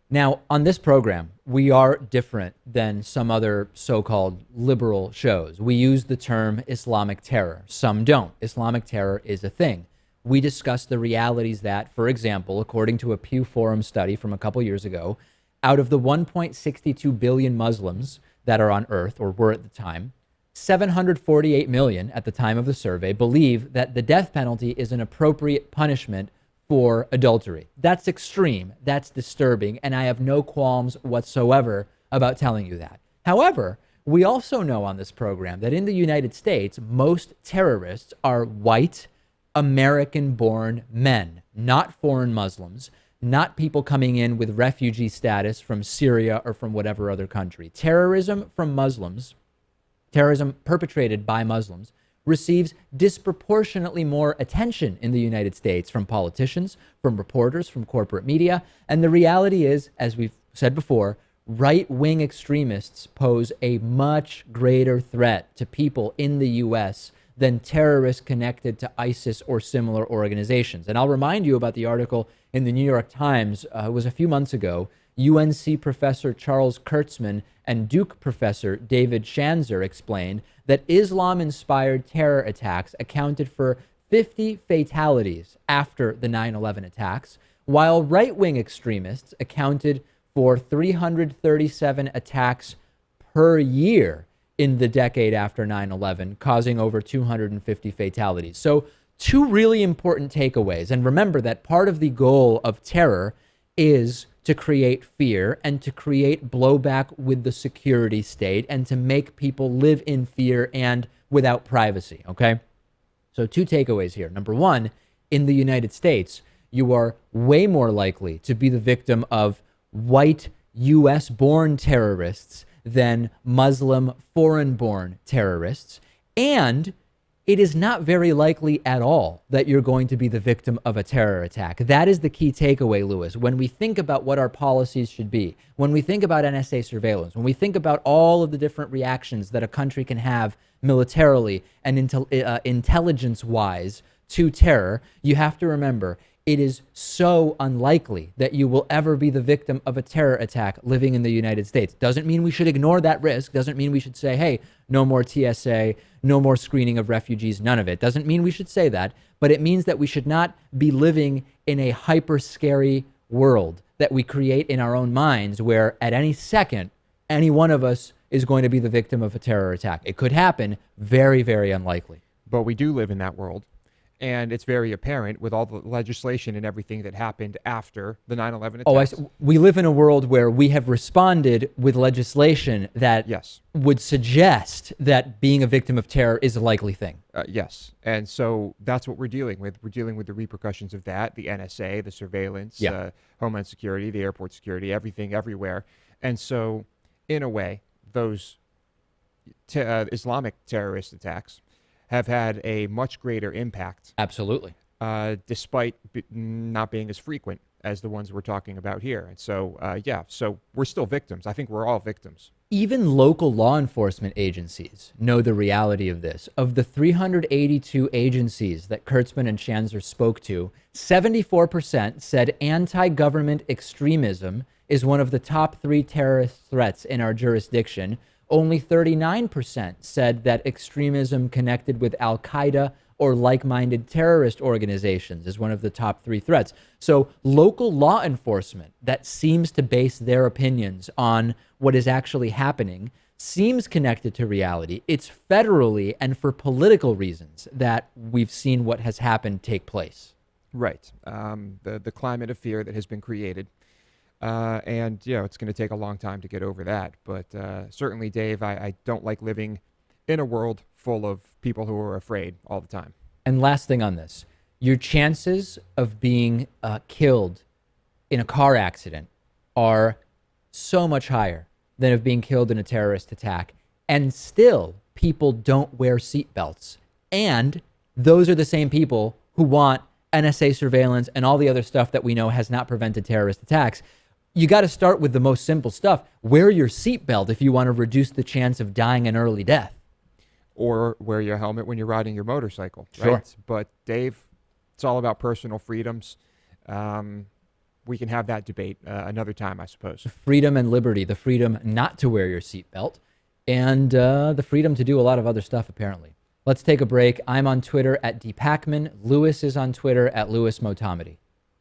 Now, on this program, we are different than some other so-called liberal shows. We use the term Islamic terror. Some don't. Islamic terror is a thing. We discuss the realities that, for example, according to a Pew Forum study from a couple years ago, out of the 1.62 billion Muslims that are on Earth, or were at the time, 748 million at the time of the survey believe that the death penalty is an appropriate punishment for adultery. That's extreme. That's disturbing. And I have no qualms whatsoever about telling you that. However, we also know on this program that in the United States, most terrorists are white, American born men, not foreign Muslims, not people coming in with refugee status from Syria or from whatever other country. Terrorism from Muslims, terrorism perpetrated by Muslims, receives disproportionately more attention in the United States from politicians, from reporters, from corporate media. And the reality is, as we've said before, right-wing extremists pose a much greater threat to people in the U.S. than terrorists connected to ISIS or similar organizations. And I'll remind you about the article in the New York Times. It was a few months ago. UNC professor Charles Kurtzman and Duke professor David Shanzer explained that Islam-inspired terror attacks accounted for 50 fatalities after the 9/11 attacks, while right-wing extremists accounted for 337 attacks per year in the decade after 9/11, causing over 250 fatalities. So two really important takeaways. And remember that part of the goal of terror is to create fear and to create blowback with the security state and to make people live in fear and without privacy, okay? So two takeaways here. Number one, in the United States, you are way more likely to be the victim of white US-born terrorists than Muslim foreign-born terrorists. And it is not very likely at all that you're going to be the victim of a terror attack. That is the key takeaway, Lewis. When we think about what our policies should be, when we think about NSA surveillance, when we think about all of the different reactions that a country can have militarily and intelligence-wise to terror, you have to remember it is so unlikely that you will ever be the victim of a terror attack living in the United States. Doesn't mean we should ignore that risk. Doesn't mean we should say, hey, no more TSA, no more screening of refugees, none of it. Doesn't mean we should say that, but it means that we should not be living in a hyper scary world that we create in our own minds where at any second, any one of us is going to be the victim of a terror attack. It could happen, very, very unlikely. But we do live in that world. And it's very apparent with all the legislation and everything that happened after the 9/11 attacks. We live in a world where we have responded with legislation that would suggest that being a victim of terror is a likely thing. Yes. And so that's what we're dealing with. We're dealing with the repercussions of that, the NSA, the surveillance, Homeland Security, the airport security, everything, everywhere. And so, in a way, those Islamic terrorist attacks have had a much greater impact. Absolutely. Despite not being as frequent as the ones we're talking about here. And so, so we're still victims. I think we're all victims. Even local law enforcement agencies know the reality of this. Of the 382 agencies that Kurtzman and Shanzer spoke to, 74% said anti-government extremism is one of the top 3 terrorist threats in our jurisdiction. Only 39% said that extremism connected with Al-Qaeda or like-minded terrorist organizations is one of the top 3 threats. So local law enforcement that seems to base their opinions on what is actually happening seems connected to reality. It's federally and for political reasons that we've seen what has happened take place. Right. The climate of fear that has been created. And, it's going to take a long time to get over that. But certainly, Dave, I don't like living in a world full of people who are afraid all the time. And last thing on this, your chances of being killed in a car accident are so much higher than of being killed in a terrorist attack. And still, people don't wear seatbelts. And those are the same people who want NSA surveillance and all the other stuff that we know has not prevented terrorist attacks. You got to start with the most simple stuff. Wear your seatbelt if you want to reduce the chance of dying an early death. Or wear your helmet when you're riding your motorcycle. Sure. Right? But Dave, it's all about personal freedoms. we can have that debate another time, I suppose. Freedom and liberty, the freedom not to wear your seatbelt, and the freedom to do a lot of other stuff, apparently. Let's take a break. I'm on Twitter at @dpakman. Lewis is on Twitter at @LewisMotamedy.